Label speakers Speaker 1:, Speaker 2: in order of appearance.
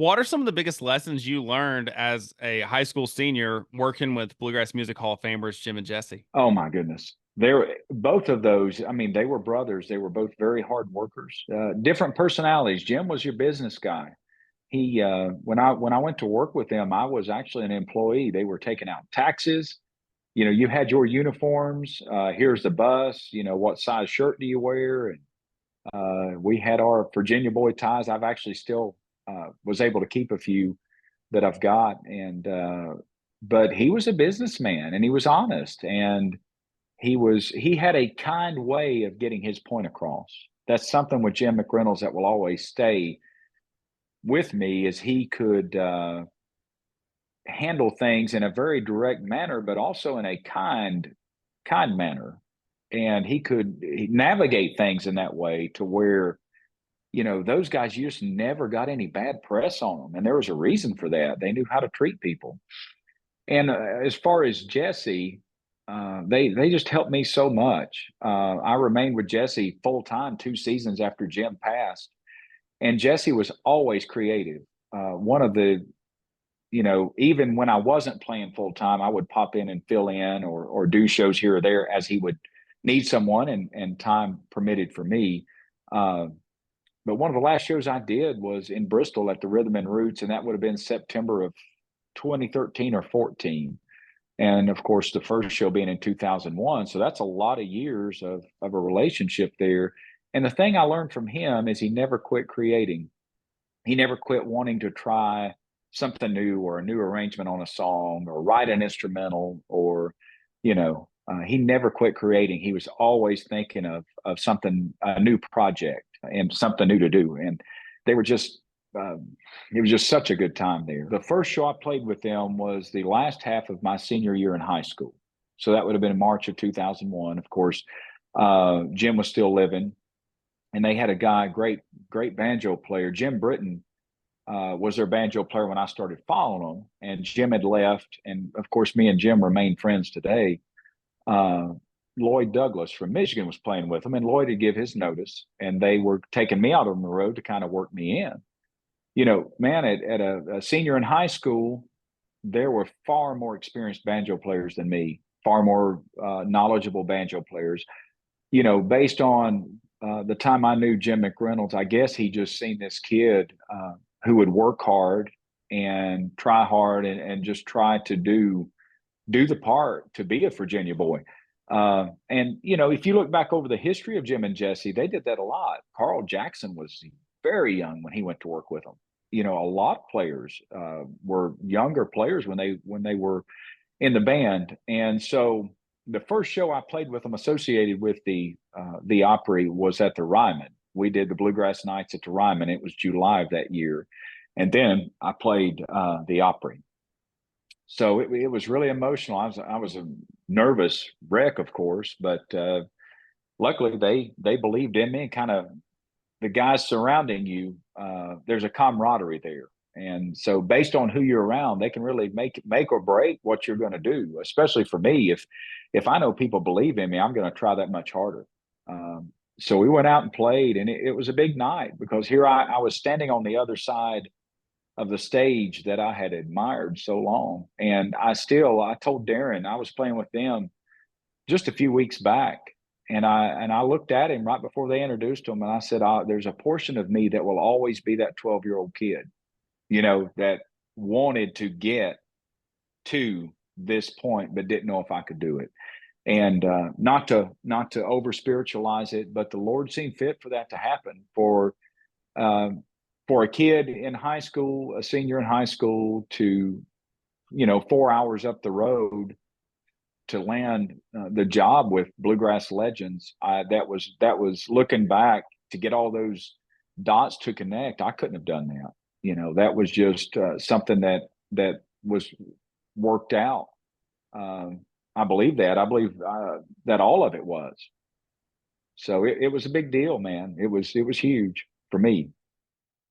Speaker 1: What are some of the biggest lessons you learned as a high school senior working with Bluegrass Music Hall of Famers Jim and Jesse?
Speaker 2: Oh my goodness. They're both of those. I mean, they were brothers. They were both very hard workers. Different personalities. Jim was your business guy. He when I went to work with them, I was actually an employee. They were taking out taxes. You know, you had your uniforms. Here's the bus. You know, what size shirt do you wear? And we had our Virginia boy ties. I've actually still was able to keep a few that I've got. And but he was a businessman and he was honest and he had a kind way of getting his point across. That's something with Jim McReynolds that will always stay with me is he could handle things in a very direct manner, but also in a kind manner. And he could navigate things in that way to where, you know, those guys just never got any bad press on them. And there was a reason for that. They knew how to treat people. And as far as Jesse, they just helped me so much. I remained with Jesse full time 2 seasons after Jim passed, and Jesse was always creative. One of the, you know, even when I wasn't playing full time, I would pop in and fill in or do shows here or there as he would need someone and time permitted for me. Uh, but one of the last shows I did was in Bristol at the Rhythm and Roots, and that would have been September of 2013 or 14. And of course, the first show being in 2001. So that's a lot of years of a relationship there. And the thing I learned from him is he never quit creating. He never quit wanting to try something new or a new arrangement on a song or write an instrumental or, you know, he never quit creating. He was always thinking of something, a new project and something new to do. And they were just it was just such a good time there. The first show I played with them was the last half of my senior year in high school. So that would have been in March of 2001. Of course, Jim was still living, and they had a guy, great banjo player. Jim Britton was their banjo player when I started following them, and Jim had left. And of course, me and Jim remain friends today. Uh, Lloyd Douglas from Michigan was playing with them, and Lloyd had give his notice, and they were taking me out on the road to kind of work me in. You know, man, at a senior in high school, there were far more experienced banjo players than me, far more knowledgeable banjo players. You know, based on the time I knew Jim McReynolds, I guess he just seen this kid who would work hard and try hard and just try to do the part to be a Virginia boy. And you know, if you look back over the history of Jim and Jesse, they did that a lot. Carl Jackson was very young when he went to work with them. You know, a lot of players were younger players when they were in the band, and so the first show I played with them associated with the Opry was at the Ryman. We did the Bluegrass Nights at the Ryman. It was July of that year, and then I played the Opry. So it was really emotional. I was a nervous wreck, of course, but luckily they believed in me and kind of the guys surrounding you. There's a camaraderie there, and so based on who you're around, they can really make or break what you're going to do. Especially for me, if I know people believe in me, I'm going to try that much harder. So we went out and played, and it was a big night because here I was standing on the other side of the stage that I had admired so long. And I told Darren I was playing with them just a few weeks back. And I looked at him right before they introduced him and I said, there's a portion of me that will always be that 12-year-old kid, you know, that wanted to get to this point, but didn't know if I could do it. And not to over spiritualize it, but the Lord seemed fit for that to happen uh, for a kid in high school, a senior in high school, to 4 hours up the road to land the job with Bluegrass Legends. That was looking back to get all those dots to connect. I couldn't have done that. You know, that was just something that was worked out. I believe that. I believe that all of it was. So it was a big deal, man. It was huge for me.